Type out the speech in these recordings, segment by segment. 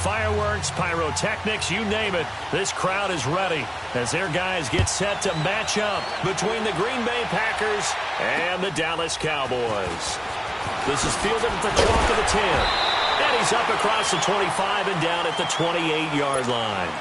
Fireworks, pyrotechnics, you name it, this crowd is ready as their guys get set to match up between the Green Bay Packers and the Dallas Cowboys. This is fielded at the chalk of the 10. And he's up across the 25 and down at the 28-yard line.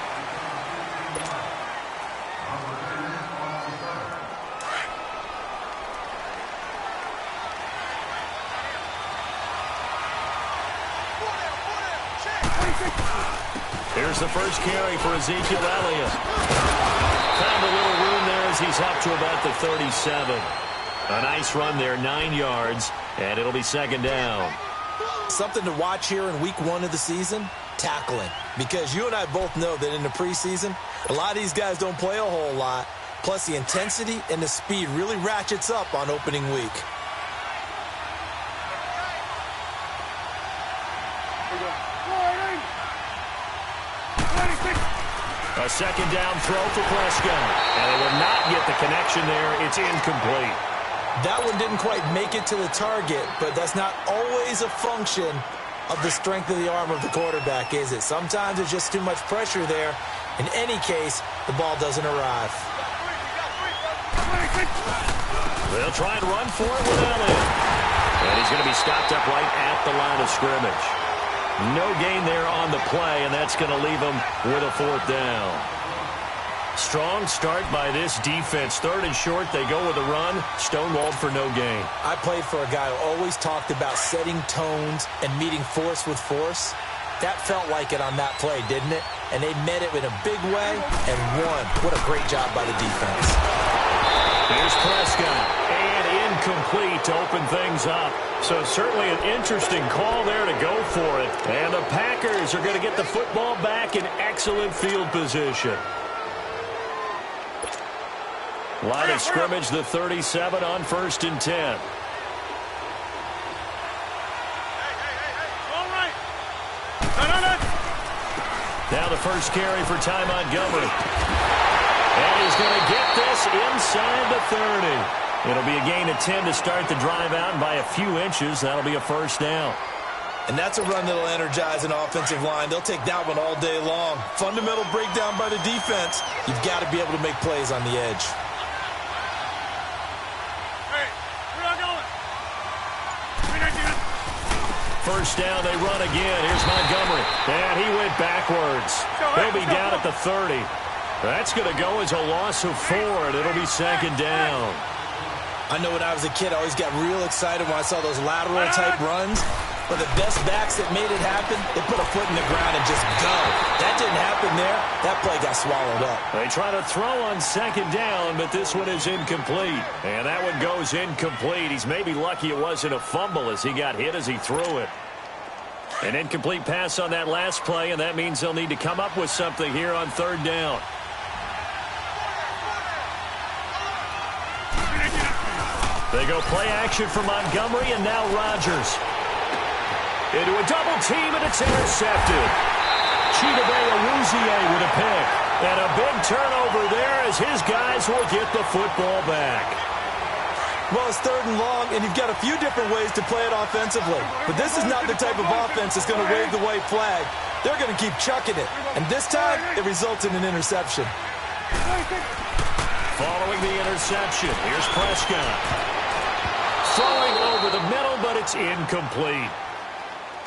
Here's the first carry for Ezekiel Elliott. Found a little room there as he's up to about the 37. A nice run there, 9 yards, and it'll be second down. Something to watch here in week 1 of the season, tackling. Because you and I both know that in the preseason, a lot of these guys don't play a whole lot. Plus, the intensity and the speed really ratchets up on opening week. A second down throw for Prescott. And they will not get the connection there. It's incomplete. That one didn't quite make it to the target, but that's not always a function of the strength of the arm of the quarterback, is it? Sometimes there's just too much pressure there. In any case, the ball doesn't arrive. They'll try and run for it with Elliott. And he's going to be stopped up right at the line of scrimmage. No gain there on the play, and that's going to leave him with a fourth down. Strong start by this defense. Third and short, they go with a run. Stonewalled for no gain. I played for a guy who always talked about setting tones and meeting force with force. That felt like it on that play, didn't it? And they met it in a big way and won. What a great job by the defense. Here's Prescott, and incomplete to open things up. So certainly an interesting call there to go for it. And the Packers are going to get the football back in excellent field position. Line of scrimmage, the 37 on 1st and 10. Now the first carry for Ty Montgomery. And he's going to get this inside the 30. It'll be a gain of 10 to start the drive out, and by a few inches, that'll be a first down. And that's a run that'll energize an offensive line. They'll take that one all day long. Fundamental breakdown by the defense. You've got to be able to make plays on the edge. First down, they run again. Here's Montgomery. And he went backwards. He'll be down at the 30. That's going to go as a loss of 4, and it'll be second down. I know when I was a kid, I always got real excited when I saw those lateral-type runs. But the best backs that made it happen, they put a foot in the ground and just go. That didn't happen there. That play got swallowed up. They try to throw on second down, but this one is incomplete. And that one goes incomplete. He's maybe lucky it wasn't a fumble as he got hit as he threw it. An incomplete pass on that last play, and that means they'll need to come up with something here on third down. They go play action for Montgomery, and now Rodgers. Into a double team, and it's intercepted. Chidobe Awuzie with a pick. And a big turnover there as his guys will get the football back. Well, it's third and long, and you've got a few different ways to play it offensively. But this is not the type of offense that's going to wave the white flag. They're going to keep chucking it. And this time, it results in an interception. Following the interception, here's Prescott. Throwing over the middle, but it's incomplete.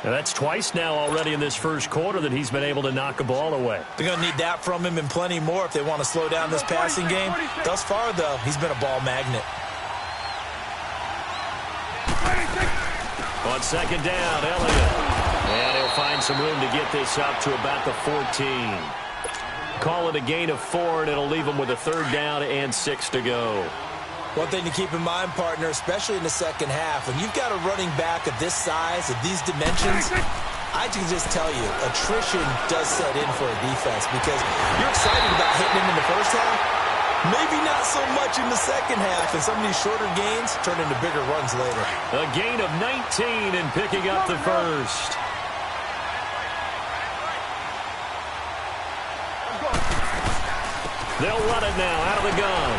And that's twice now already in this first quarter that he's been able to knock a ball away. They're going to need that from him and plenty more if they want to slow down this passing game. Thus far, though, he's been a ball magnet. On second down, Elliott. And he'll find some room to get this up to about the 14. Call it a gain of 4, and it'll leave him with a third down and 6 to go. One thing to keep in mind, partner, especially in the second half, when you've got a running back of this size, of these dimensions, I can just tell you, attrition does set in for a defense because you're excited about hitting him in the first half, maybe not so much in the second half, and some of these shorter gains turn into bigger runs later. A gain of 19 and picking up the first. They'll run it now out of the gun.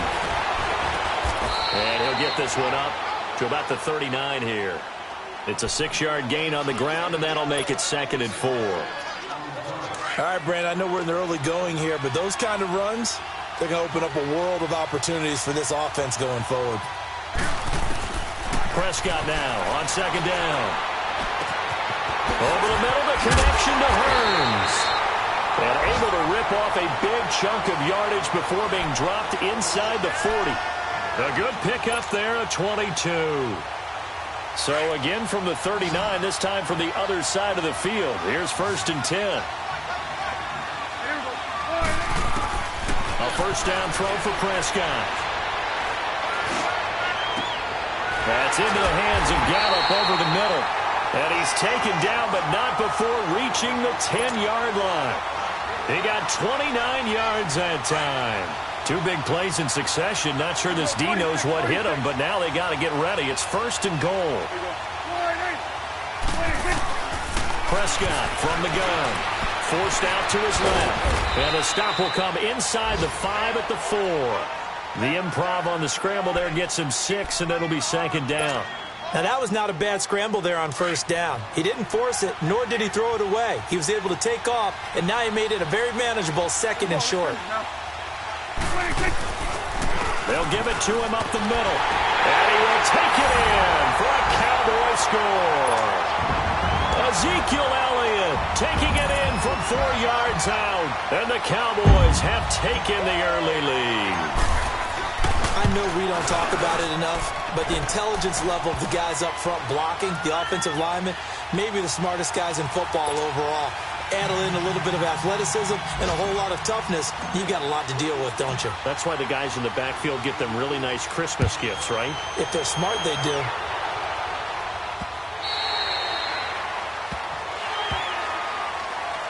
And he'll get this one up to about the 39 here. It's a 6-yard gain on the ground, and that'll make it 2nd and 4. All right, Brandon, I know we're in the early going here, but those kind of runs, they're going to open up a world of opportunities for this offense going forward. Prescott now on second down. Over the middle, the connection to Hearns. And able to rip off a big chunk of yardage before being dropped inside the 40. A good pickup there at 22. So again from the 39, this time from the other side of the field. Here's 1st and 10. A first down throw for Prescott. That's into the hands of Gallup over the middle. And he's taken down, but not before reaching the 10-yard line. He got 29 yards that time. 2 big plays in succession. Not sure this D knows what hit him, but now they got to get ready. It's 1st and goal. Prescott from the gun. Forced out to his left. And a stop will come inside the 5 at the 4. The improv on the scramble there gets him 6, and it'll be 2nd down. Now, that was not a bad scramble there on 1st down. He didn't force it, nor did he throw it away. He was able to take off, and now he made it a very manageable 2nd and short. They'll give it to him up the middle. And he will take it in for a Cowboy score. Ezekiel Elliott taking it in from 4 yards out. And the Cowboys have taken the early lead. I know we don't talk about it enough, but the intelligence level of the guys up front blocking, the offensive linemen, maybe the smartest guys in football overall. Add in a little bit of athleticism and a whole lot of toughness, you've got a lot to deal with, don't you? That's why the guys in the backfield get them really nice Christmas gifts, right? If they're smart, they do.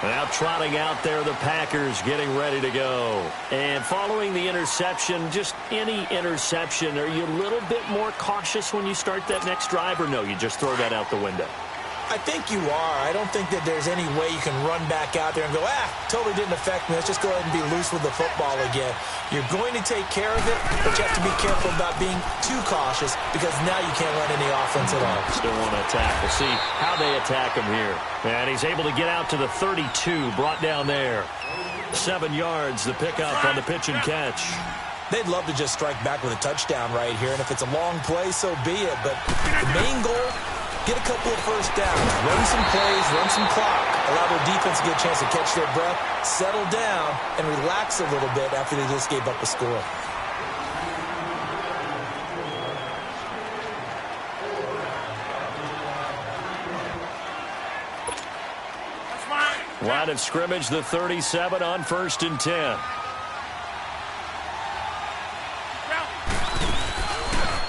Now trotting out there, the Packers getting ready to go. And following the interception, just any interception, are you a little bit more cautious when you start that next drive, or no, you just throw that out the window? I think you are. I don't think that there's any way you can run back out there and go, totally didn't affect me. Let's just go ahead and be loose with the football again. You're going to take care of it, but you have to be careful about being too cautious because now you can't run any offense at all. Still want to attack. We'll see how they attack him here. And he's able to get out to the 32, brought down there. 7 yards, the pickup on the pitch and catch. They'd love to just strike back with a touchdown right here, and if it's a long play, so be it. But the main goal, get a couple of first downs, run some plays, run some clock, allow their defense to get a chance to catch their breath, settle down, and relax a little bit after they just gave up a score. Line of scrimmage, the 37 on 1st and 10.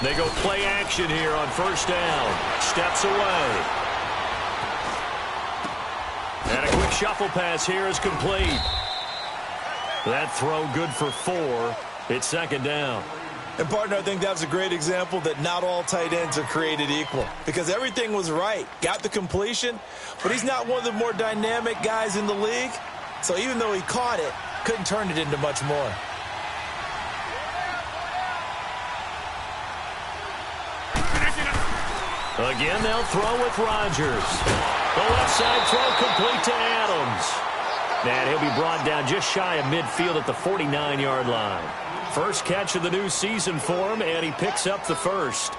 They go play action here on 1st down. Steps away. And a quick shuffle pass here is complete. That throw good for 4. It's 2nd down. And, partner, I think that was a great example that not all tight ends are created equal because everything was right. Got the completion, but he's not one of the more dynamic guys in the league. So even though he caught it, couldn't turn it into much more. Again, they'll throw with Rodgers. The left side throw complete to Adams. And he'll be brought down just shy of midfield at the 49-yard line. First catch of the new season for him, and he picks up the first.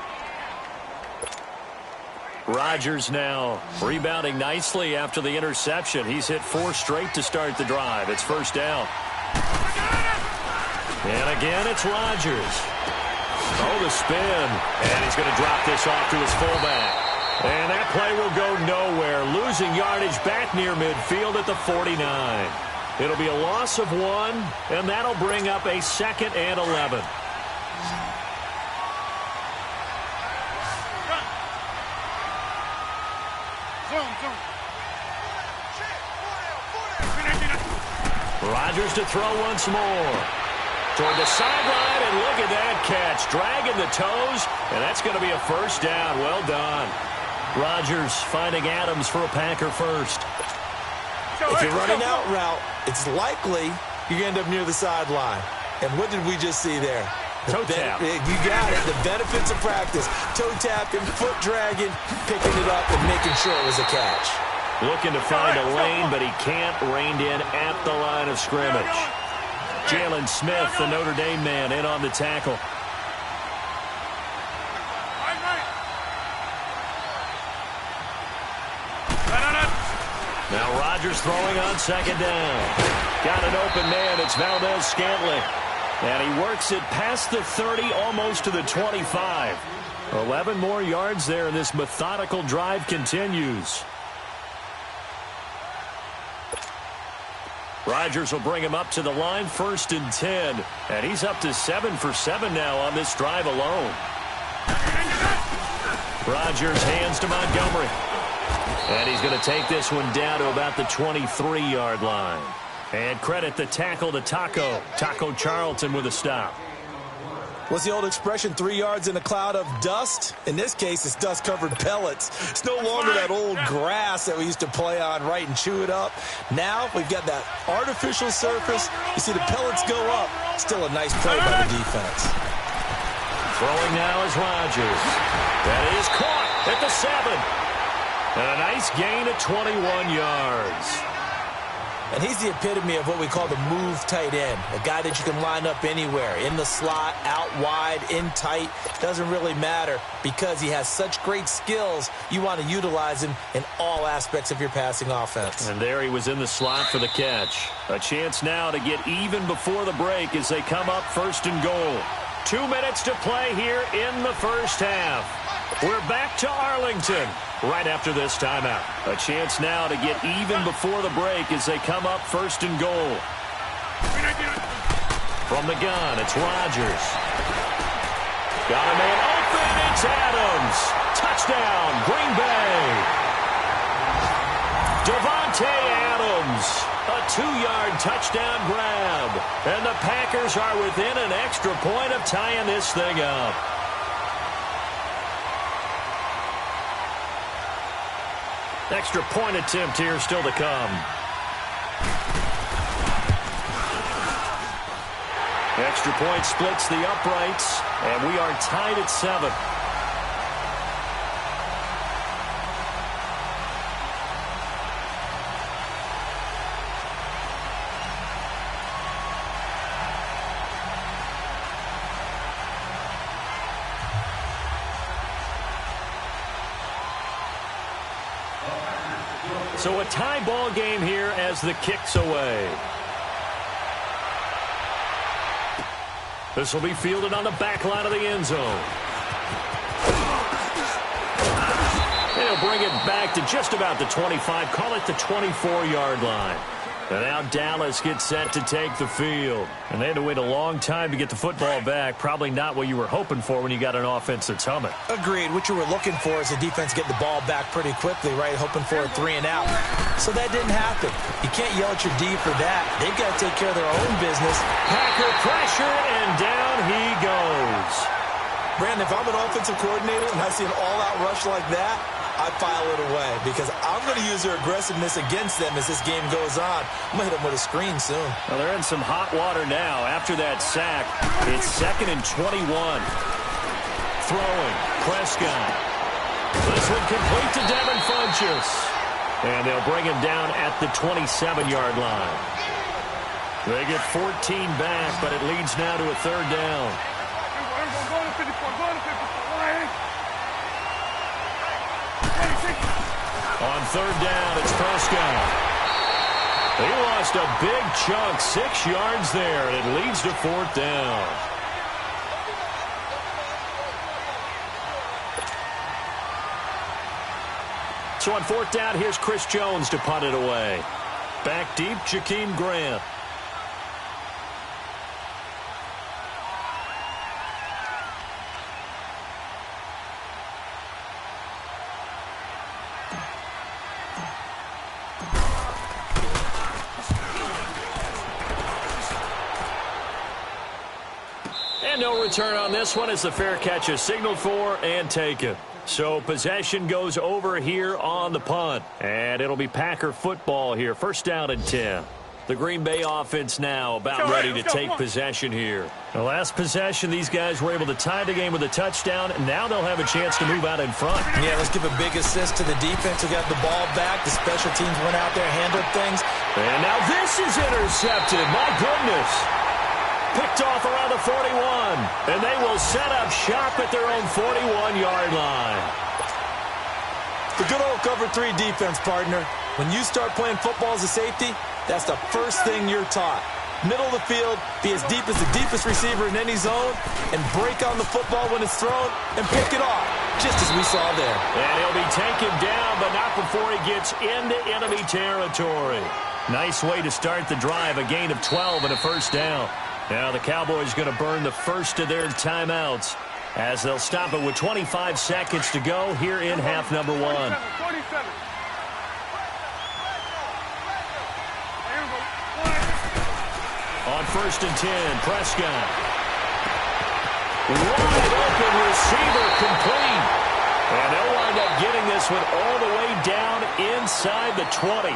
Rodgers now rebounding nicely after the interception. He's hit 4 straight to start the drive. It's 1st down. And again, it's Rodgers. Oh, the spin. And he's going to drop this off to his fullback. And that play will go nowhere. Losing yardage back near midfield at the 49. It'll be a loss of 1, and that'll bring up a 2nd and 11. Rodgers to throw once more. Toward the sideline, and look at that catch. Dragging the toes, and that's going to be a 1st down. Well done. Rodgers finding Adams for a Packer first. If you're running out route, it's likely you're going to end up near the sideline. And what did we just see there? Toe tap. You got it. The benefits of practice. Toe tapping, foot dragging, picking it up, and making sure it was a catch. Looking to find a lane, but he can't. Reined in at the line of scrimmage. Jalen Smith, the Notre Dame man, in on the tackle. Now Rodgers throwing on second down. Got an open man. It's Valdez-Scantling. And he works it past the 30, almost to the 25. 11 more yards there, and this methodical drive continues. Rodgers will bring him up to the line, 1st and 10. And he's up to 7 for 7 now on this drive alone. Rodgers hands to Montgomery. And he's going to take this one down to about the 23-yard line. And credit the tackle to Taco Charlton with a stop. What's the old expression, 3 yards in a cloud of dust? In this case, it's dust-covered pellets. It's no longer that old grass that we used to play on, right, and chew it up. Now we've got that artificial surface. You see the pellets go up. Still a nice play by the defense. Throwing now is Rodgers. That is caught at the 7. And a nice gain of 21 yards. And he's the epitome of what we call the move tight end. A guy that you can line up anywhere. In the slot, out wide, in tight. Doesn't really matter because he has such great skills. You want to utilize him in all aspects of your passing offense. And there he was in the slot for the catch. A chance now to get even before the break as they come up 1st and goal. 2 minutes to play here in the first half. We're back to Arlington right after this timeout. A chance now to get even before the break as they come up 1st and goal. From the gun, it's Rodgers. Got a man open, it's Adams. Touchdown, Green Bay. Devontae Adams, a 2-yard touchdown grab. And the Packers are within an extra point of tying this thing up. Extra point attempt here still to come. Extra point splits the uprights, and we are tied at 7. So a tie ball game here as the kick's away. This will be fielded on the back line of the end zone. They'll bring it back to just about the 25. Call it the 24-yard line. And now Dallas gets set to take the field. And they had to wait a long time to get the football back. Probably not what you were hoping for when you got an offense that's humming. Agreed. What you were looking for is the defense getting the ball back pretty quickly, right? Hoping for a 3 and out. So that didn't happen. You can't yell at your D for that. They've got to take care of their own business. Packer pressure, and down he goes. Brandon, if I'm an offensive coordinator and I see an all-out rush like that, I file it away because I'm going to use their aggressiveness against them as this game goes on. I'm going to hit them with a screen soon. Well, they're in some hot water now after that sack. It's 2nd and 21. Throwing. Prescott. This one complete to Devin Funchess. And they'll bring him down at the 27-yard line. They get 14 back, but it leads now to a 3rd down. On 3rd down, it's Prescott. He lost a big chunk, 6 yards there, and it leads to 4th down. So on 4th down, here's Chris Jones to punt it away. Back deep, Jakeem Grant. No return on this one as the fair catch is signaled for and taken. So possession goes over here on the punt. And it'll be Packer football here. 1st down and 10. The Green Bay offense now about ready to take possession here. The last possession, these guys were able to tie the game with a touchdown, and now they'll have a chance to move out in front. Yeah, let's give a big assist to the defense who got the ball back. The special teams went out there, handled things. And now this is intercepted. My goodness. Picked off around the 41. And they will set up shop at their own 41-yard line. The good old cover 3 defense, partner. When you start playing football as a safety, that's the first thing you're taught. Middle of the field, be as deep as the deepest receiver in any zone, and break on the football when it's thrown, and pick it off, just as we saw there. And he'll be taken down, but not before he gets into enemy territory. Nice way to start the drive, a gain of 12 and a first down. Now the Cowboys going to burn the first of their timeouts as they'll stop it with 25 seconds to go here in half number 1. 47. On 1st and 10, Prescott. Wide open receiver complete. And they'll wind up getting this one all the way down inside the 20.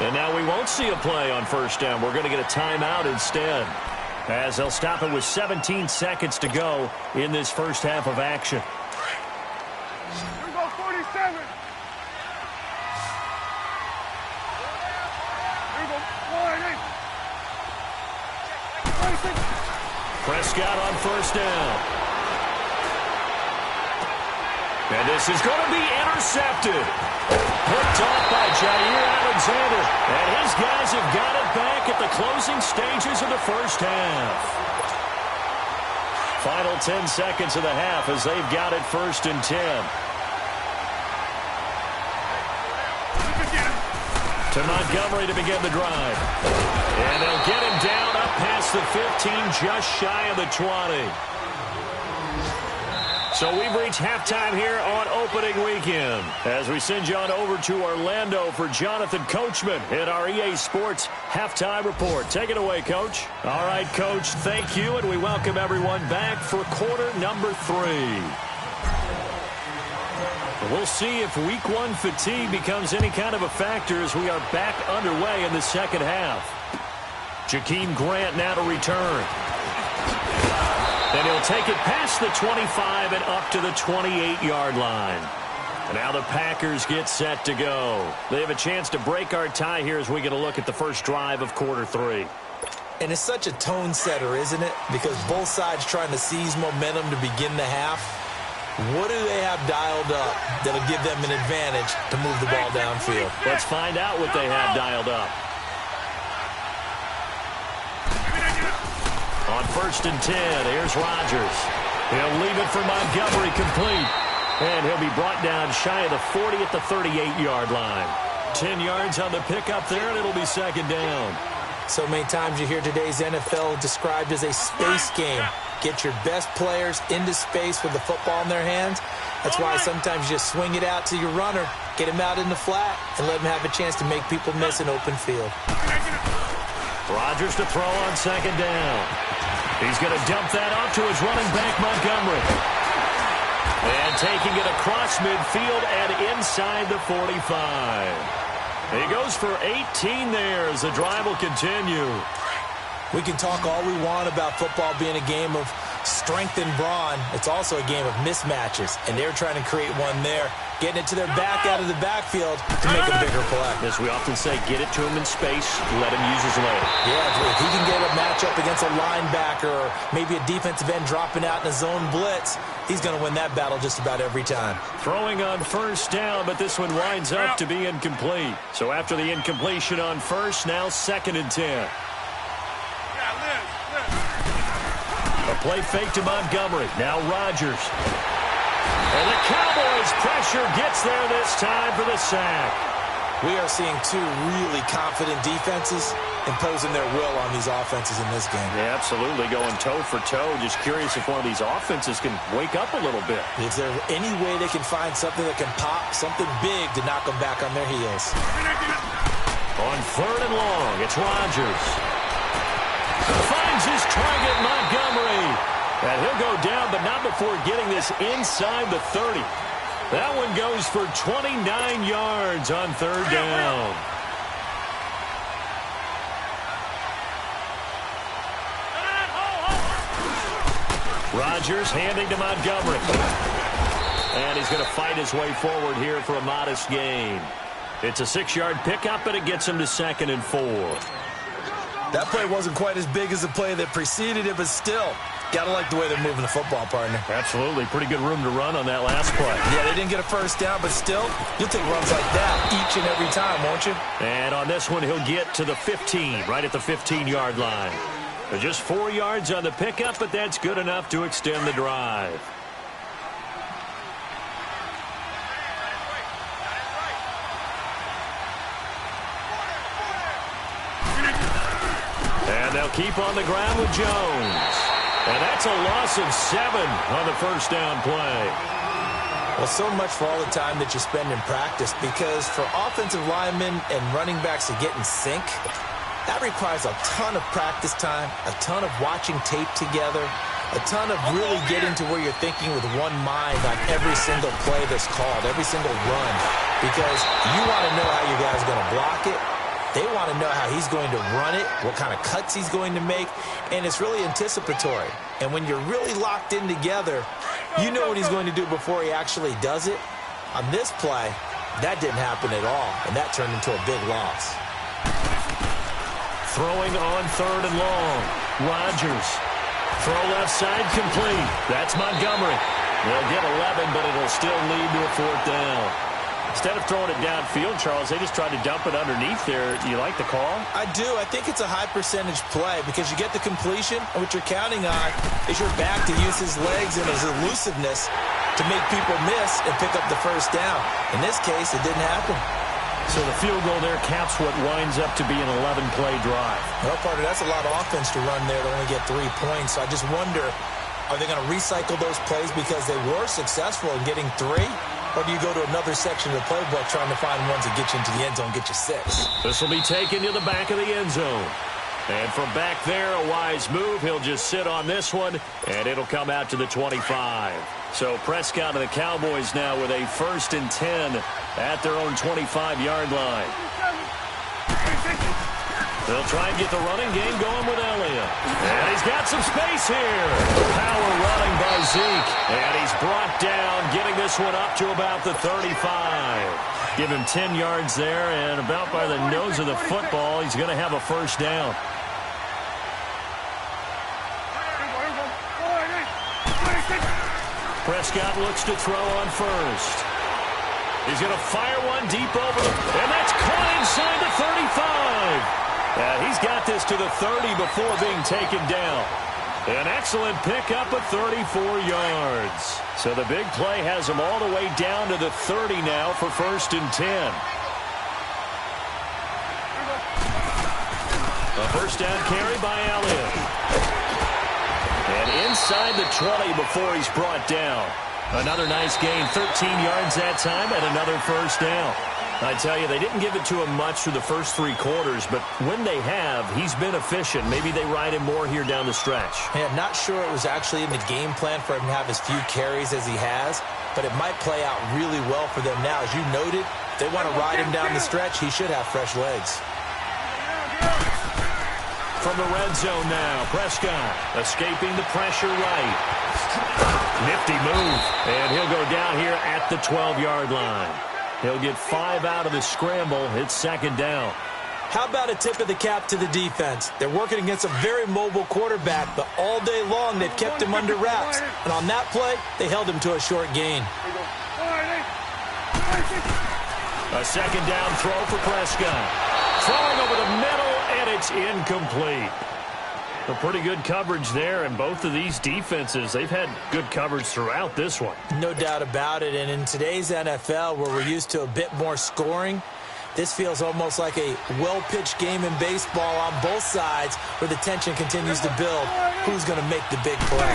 And now we won't see a play on 1st down. We're going to get a timeout instead, as they'll stop it with 17 seconds to go in this first half of action. Here we go, 47. Here we go, 48. 26. Prescott on 1st down. And this is going to be intercepted. Picked off by Jair Alexander. And his guys have got it back at the closing stages of the first half. Final 10 seconds of the half as they've got it 1st and 10. To Montgomery to begin the drive. And they'll get him down up past the 15, just shy of the 20. So we've reached halftime here on opening weekend as we send you on over to Orlando for Jonathan Coachman in our EA Sports Halftime Report. Take it away, Coach. All right, Coach, thank you, and we welcome everyone back for quarter number 3. We'll see if week 1 fatigue becomes any kind of a factor as we are back underway in the second half. Jakeem Grant now to return. And he'll take it past the 25 and up to the 28-yard line. And now the Packers get set to go. They have a chance to break our tie here as we get a look at the first drive of quarter 3. And it's such a tone setter, isn't it? Because both sides trying to seize momentum to begin the half. What do they have dialed up that'll give them an advantage to move the ball downfield? Let's find out what they have dialed up. On 1st and 10, here's Rodgers. He'll leave it for Montgomery complete. And he'll be brought down shy of the 40 at the 38-yard line. 10 yards on the pickup there, and it'll be 2nd down. So many times you hear today's NFL described as a space game. Get your best players into space with the football in their hands. That's why sometimes you just swing it out to your runner, get him out in the flat, and let him have a chance to make people miss an open field. Rodgers to throw on 2nd down. He's going to dump that off to his running back, Montgomery. And taking it across midfield and inside the 45. He goes for 18 there as the drive will continue. We can talk all we want about football being a game of strength and brawn. It's also a game of mismatches, and they're trying to create one there, getting it to their back out of the backfield to make a bigger play. As we often say, get it to him in space, let him use his leg. Yeah, if he can get a matchup against a linebacker or maybe a defensive end dropping out in a zone blitz, he's going to win that battle just about every time. Throwing on 1st down, but this one winds up to be incomplete. So after the incompletion on 1st, now 2nd and 10. A play fake to Montgomery. Now Rodgers. And the Cowboys' pressure gets there this time for the sack. We are seeing two really confident defenses imposing their will on these offenses in this game. Yeah, absolutely, going toe for toe. Just curious if one of these offenses can wake up a little bit. Is there any way they can find something that can pop, something big to knock them back on their heels? On 3rd and long, it's Rodgers. Finds his target, Montgomery. And he'll go down, but not before getting this inside the 30. That one goes for 29 yards on 3rd down. Rodgers handing to Montgomery. And he's going to fight his way forward here for a modest gain. It's a 6-yard pickup, and it gets him to 2nd and 4. That play wasn't quite as big as the play that preceded it, but still, got to like the way they're moving the football, partner. Absolutely. Pretty good room to run on that last play. Yeah, they didn't get a first down, but still, you'll take runs like that each and every time, won't you? And on this one, he'll get to the 15, right at the 15-yard line. Just 4 yards on the pickup, but that's good enough to extend the drive. And they'll keep on the ground with Jones. And that's a loss of 7 on the first down play. Well, so much for all the time that you spend in practice, because for offensive linemen and running backs to get in sync, that requires a ton of practice time, a ton of watching tape together, a ton of really getting to where you're thinking with one mind on every single play that's called, every single run, because you want to know how your guy's going to block it. They want to know how he's going to run it, what kind of cuts he's going to make, and it's really anticipatory. And when you're really locked in together, you know what he's going to do before he actually does it. On this play, that didn't happen at all, and that turned into a big loss. Throwing on 3rd and long. Rodgers. Throw left side complete. That's Montgomery. They'll get 11, but it'll still lead to a 4th down. Instead of throwing it downfield, Charles, they just tried to dump it underneath there. You like the call? I do. I think it's a high percentage play because you get the completion, and what you're counting on is your back to use his legs and his elusiveness to make people miss and pick up the first down. In this case, it didn't happen. So the field goal there caps what winds up to be an 11-play drive. Well, partner, that's a lot of offense to run there to only get 3 points. So I just wonder, are they going to recycle those plays because they were successful in getting 3? Or do you go to another section of the playbook trying to find ones that get you into the end zone, get you 6? This will be taken to the back of the end zone. And from back there, a wise move. He'll just sit on this one, and it'll come out to the 25. So Prescott and the Cowboys now with a 1st and 10 at their own 25-yard line. They'll try and get the running game going with Elliott. And he's got some space here. Power running by Zeke. And he's brought down, getting this one up to about the 35. Give him 10 yards there, and about by the nose of the football, he's going to have a first down. Prescott looks to throw on first. He's going to fire one deep over, and that's caught inside the 35. He's got this to the 30 before being taken down. An excellent pickup of 34 yards. So the big play has him all the way down to the 30 now for 1st and 10. A first down carry by Elliott. And inside the 20 before he's brought down. Another nice gain, 13 yards that time, and another first down. I tell you, they didn't give it to him much through the first 3 quarters, but when they have, he's been efficient. Maybe they ride him more here down the stretch. Yeah, not sure it was actually in the game plan for him to have as few carries as he has, but it might play out really well for them now. As you noted, if they want to ride him down the stretch, he should have fresh legs. From the red zone now, Prescott escaping the pressure right. Nifty move, and he'll go down here at the 12-yard line. He'll get 5 out of the scramble. It's 2nd down. How about a tip of the cap to the defense? They're working against a very mobile quarterback, but all day long they've kept him under wraps. And on that play, they held him to a short gain. A 2nd down throw for Prescott. Throwing over the middle, and it's incomplete. A pretty good coverage there, and both of these defenses, they've had good coverage throughout this one. No doubt about it, and in today's NFL, where we're used to a bit more scoring, this feels almost like a well-pitched game in baseball on both sides, where the tension continues to build. Who's going to make the big play?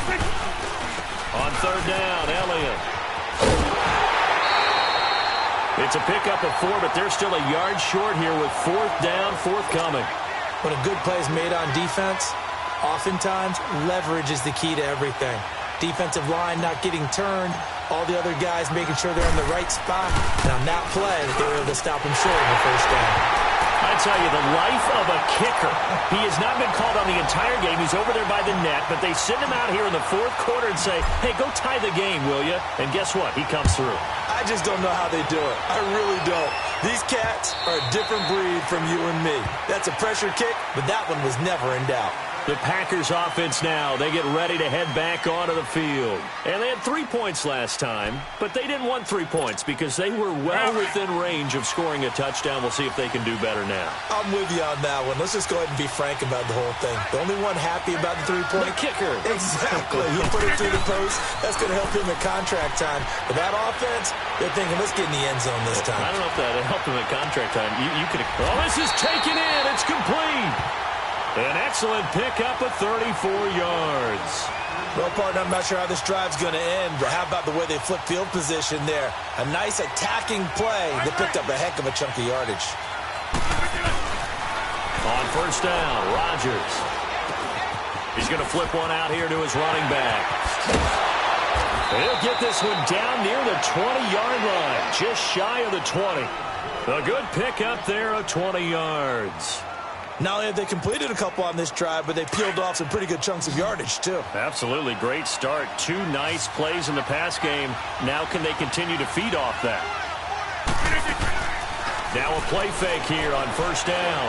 On 3rd down, Elliott. It's a pickup of 4, but they're still a yard short here with 4th down, forthcoming. When a good play is made on defense, oftentimes leverage is the key to everything. Defensive line not getting turned, all the other guys making sure they're in the right spot. And on that play, they were able to stop him short of the first down. I to tell you, the life of a kicker. He has not been called on the entire game. He's over there by the net, but they send him out here in the fourth quarter and say, hey, go tie the game, will you? And guess what? He comes through. I just don't know how they do it. I really don't. These cats are a different breed from you and me. That's a pressure kick, but that one was never in doubt. The Packers offense now, they get ready to head back onto the field. And they had 3 points last time, but they didn't want 3 points because they were well within range of scoring a touchdown. We'll see if they can do better now. I'm with you on that one. Let's just go ahead and be frank about the whole thing. The only one happy about the 3-point? The kicker. Exactly. He put it through the post. That's going to help him at contract time. But that offense, they're thinking, let's get in the end zone this time. I don't know if that helped him at contract time. You could. Oh, this is taken in. It's complete. An excellent pickup of 34 yards. Well, partner, I'm not sure how this drive's going to end, but how about the way they flip field position there? A nice attacking play. They picked up a heck of a chunk of yardage. On first down, Rodgers. He's going to flip one out here to his running back. He'll get this one down near the 20-yard line, just shy of the 20. A good pickup there of 20 yards. Not only have they completed a couple on this drive, but they peeled off some pretty good chunks of yardage, too. Absolutely. Great start. 2 nice plays in the pass game. Now can they continue to feed off that? Now a play fake here on first down.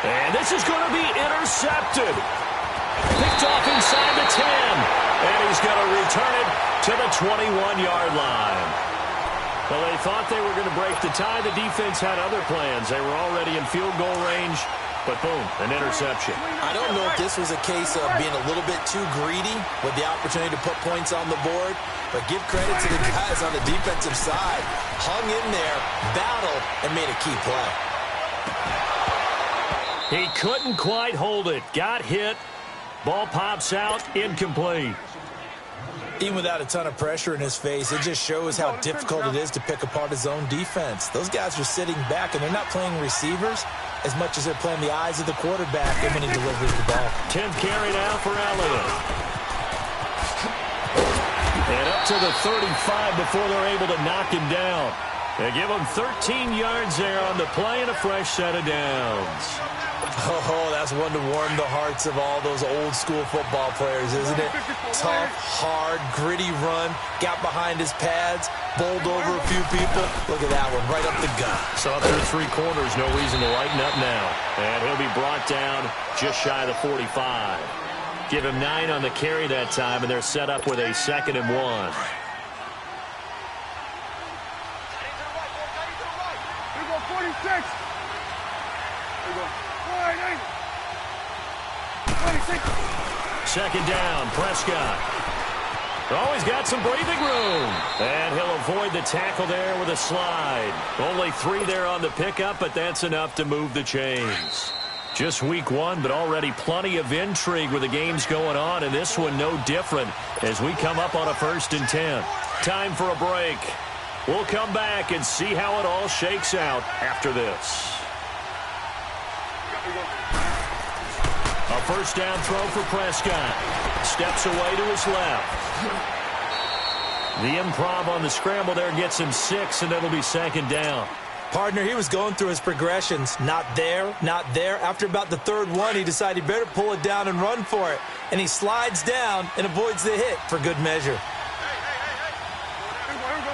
And this is going to be intercepted. Picked off inside the 10. And he's going to return it to the 21-yard line. Well, they thought they were going to break the tie. The defense had other plans. They were already in field goal range, but boom, an interception. I don't know if this was a case of being a little bit too greedy with the opportunity to put points on the board, but give credit to the guys on the defensive side. Hung in there, battled, and made a key play. He couldn't quite hold it. Got hit. Ball pops out, incomplete. Even without a ton of pressure in his face, it just shows how difficult it is to pick apart his own defense. Those guys are sitting back, and they're not playing receivers as much as they're playing the eyes of the quarterback and when he delivers the ball. 10th carry now for Elliott. And up to the 35 before they're able to knock him down. They give him 13 yards there on the play and a fresh set of downs. Oh, that's one to warm the hearts of all those old-school football players, isn't it? Tough, hard, gritty run, got behind his pads, bowled over a few people. Look at that one, right up the gut. Saw through 3 quarters, no reason to lighten up now. And he'll be brought down just shy of the 45. Give him 9 on the carry that time, and they're set up with a 2nd and 1. Here we go, 46. Here we go. 26. 2nd down, Prescott. Always got some breathing room. And he'll avoid the tackle there with a slide. Only 3 there on the pickup, but that's enough to move the chains. Just week 1, but already plenty of intrigue with the games going on, and this one no different as we come up on a 1st and 10. Time for a break. We'll come back and see how it all shakes out after this. A first down throw for Prescott. Steps away to his left. The improv on the scramble there gets him 6, and it'll be 2nd down. Partner, he was going through his progressions. Not there, not there. After about the 3rd one, he decided he better pull it down and run for it. And he slides down and avoids the hit for good measure. Here we go.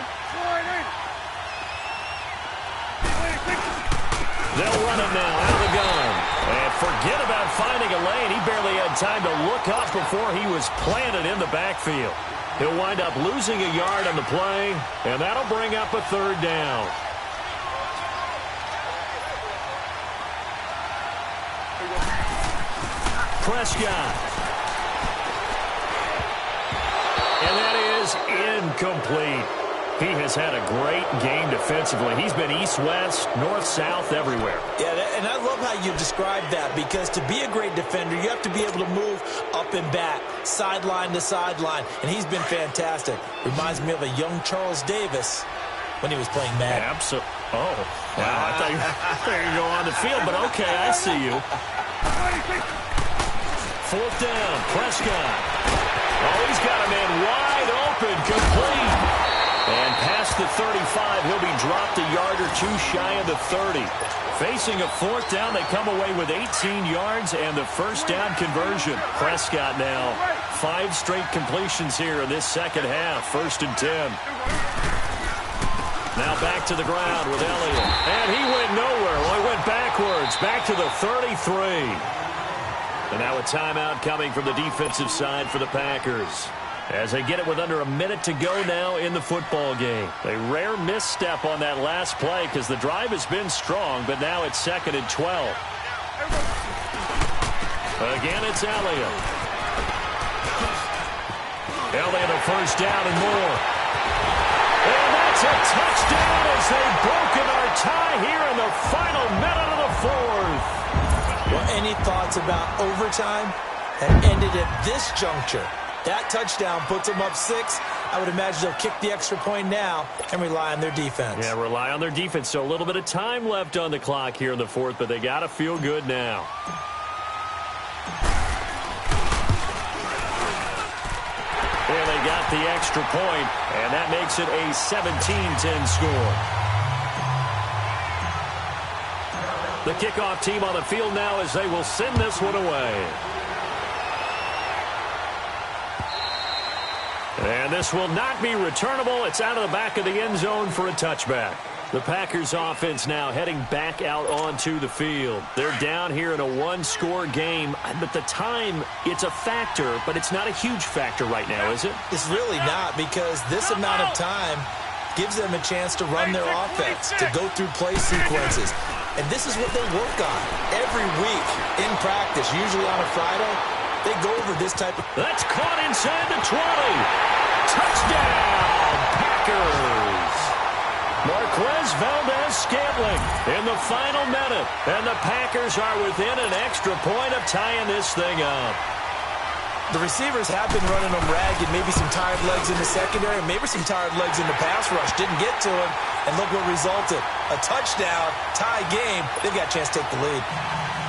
They'll run it now out of the gun. And forget about finding a lane. He barely had time to look up before he was planted in the backfield. He'll wind up losing a yard on the play, and that'll bring up a 3rd down. Prescott. And that is incomplete. He has had a great game defensively. He's been east-west, north-south, everywhere. Yeah, and I love how you described that, because to be a great defender, you have to be able to move up and back, sideline to sideline, and he's been fantastic. Reminds me of a young Charles Davis when he was playing Madden. Absolutely. Oh, wow. I thought you were going to go on the field, but okay, I see you. 4th down, Prescott. Oh, he's got a man wide open, complete. And past the 35, he'll be dropped a yard or two shy of the 30. Facing a fourth down, they come away with 18 yards and the first down conversion. Prescott now 5 straight completions here in this second half. 1st and 10. Now back to the ground with Elliott. And he went nowhere. Well, he went backwards. Back to the 33. And now a timeout coming from the defensive side for the Packers, as they get it with under a minute to go now in the football game. A rare misstep on that last play because the drive has been strong, but now it's 2nd and 12. Again, it's Elliott. Elliott a first down and more. And that's a touchdown as they've broken our tie here in the final minute of the 4th. Well, any thoughts about overtime? That ended at this juncture. That touchdown puts them up 6. I would imagine they'll kick the extra point now and rely on their defense. Yeah, rely on their defense. So a little bit of time left on the clock here in the 4th, but they got to feel good now. And they got the extra point, and that makes it a 17-10 score. The kickoff team on the field now as they will send this one away. And this will not be returnable. It's out of the back of the end zone for a touchback. The Packers offense now heading back out onto the field. They're down here in a 1-score game. But the time, it's a factor, but it's not a huge factor right now, is it? It's really not, because this amount of time gives them a chance to run their offense, to go through play sequences. And this is what they work on every week in practice, usually on a Friday. They go over this type of... That's caught inside the 20. Touchdown, Packers. Marquez Valdez-Scantling in the final minute. And the Packers are within an extra point of tying this thing up. The receivers have been running them ragged, maybe some tired legs in the secondary, maybe some tired legs in the pass rush. Didn't get to him, and look what resulted. A touchdown, tie game. They've got a chance to take the lead.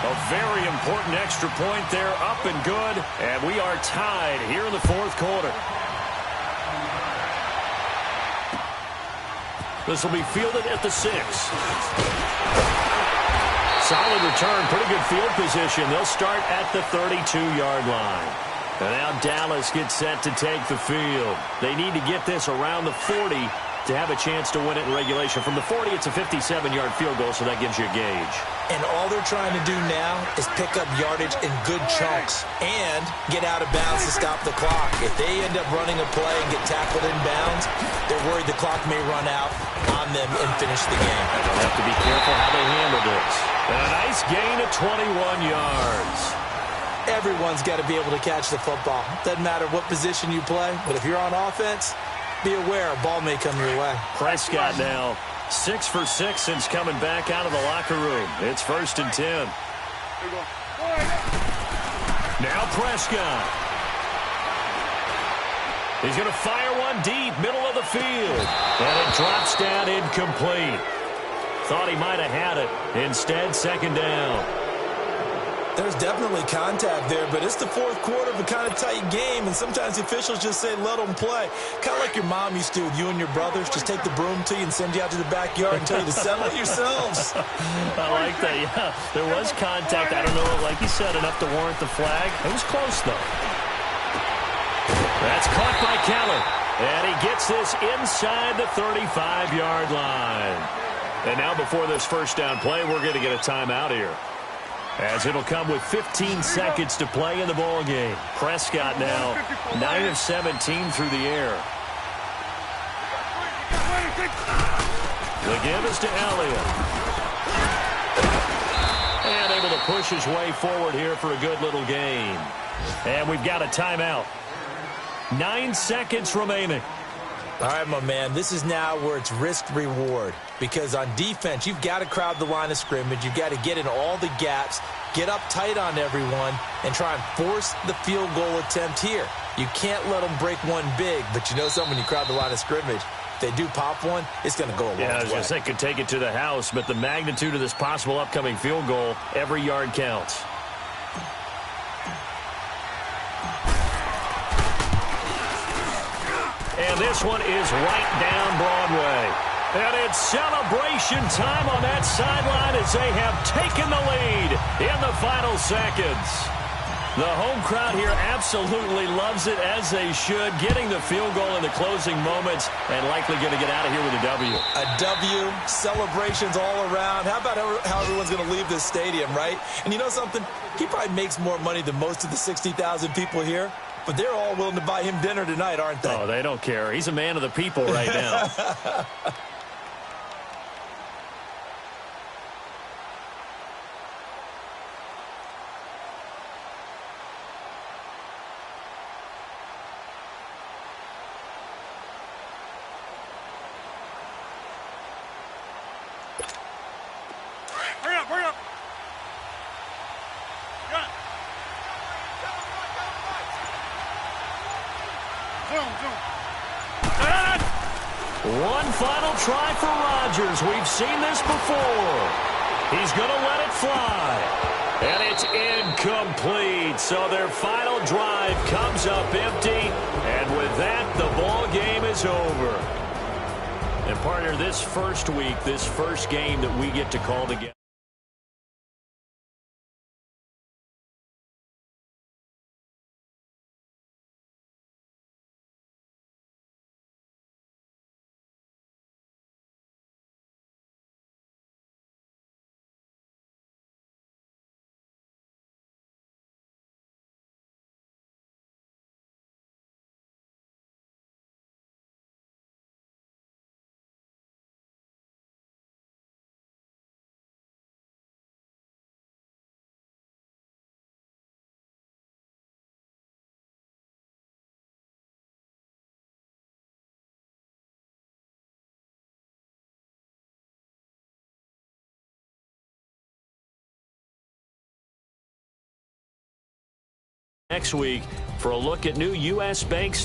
A very important extra point there, up and good. And we are tied here in the 4th quarter. This will be fielded at the 6. Solid return, pretty good field position. They'll start at the 32-yard line. And now Dallas gets set to take the field. They need to get this around the 40 to have a chance to win it in regulation. From the 40, it's a 57-yard field goal, so that gives you a gauge. And all they're trying to do now is pick up yardage in good chunks and get out of bounds to stop the clock. If they end up running a play and get tackled in bounds, they're worried the clock may run out on them and finish the game. They'll have to be careful how they handle this. And a nice gain of 21 yards. Everyone's got to be able to catch the football. Doesn't matter what position you play, but if you're on offense, be aware a ball may come your way. Prescott now 6 for 6 since coming back out of the locker room. It's 1st and 10. Now Prescott. He's going to fire one deep, middle of the field. And it drops down incomplete. Thought he might have had it. Instead, 2nd down. There's definitely contact there, but it's the 4th quarter of a kind of tight game, and sometimes the officials just say, let them play. Kind of like your mom used to with you and your brothers. Just take the broom to you and send you out to the backyard and tell you to settle it yourselves. I like that, yeah. There was contact. I don't know, like you said, enough to warrant the flag. It was close, though. That's caught by Keller, and he gets this inside the 35-yard line. And now before this first down play, we're going to get a timeout here, as it'll come with 15 seconds to play in the ball game. Prescott now 9 of 17 through the air. The give is to Elliott. And able to push his way forward here for a good little gain. And we've got a timeout. 9 seconds remaining. All right, my man, this is now where it's risk-reward, because on defense, you've got to crowd the line of scrimmage. You've got to get in all the gaps, get up tight on everyone, and try and force the field goal attempt here. You can't let them break one big, but you know something, when you crowd the line of scrimmage, if they do pop one, it's going to go a long way. Yeah, I was going to say, could take it to the house, but the magnitude of this possible upcoming field goal, every yard counts. And And this one is right down Broadway. And it's celebration time on that sideline as they have taken the lead in the final seconds. The home crowd here absolutely loves it, as they should, getting the field goal in the closing moments and likely going to get out of here with a W. A W, celebrations all around. How about how everyone's going to leave this stadium, right? And you know something? He probably makes more money than most of the 60,000 people here, but they're all willing to buy him dinner tonight, aren't they? Oh, they don't care. He's a man of the people right now. Hurry up. Got it. Zoom. One final try for Rodgers. We've seen this before. He's going to let it fly. And it's incomplete. So their final drive comes up empty. And with that, the ball game is over. And partner, this first week, this first game that we get to call together. Next week for a look at new U.S. Bank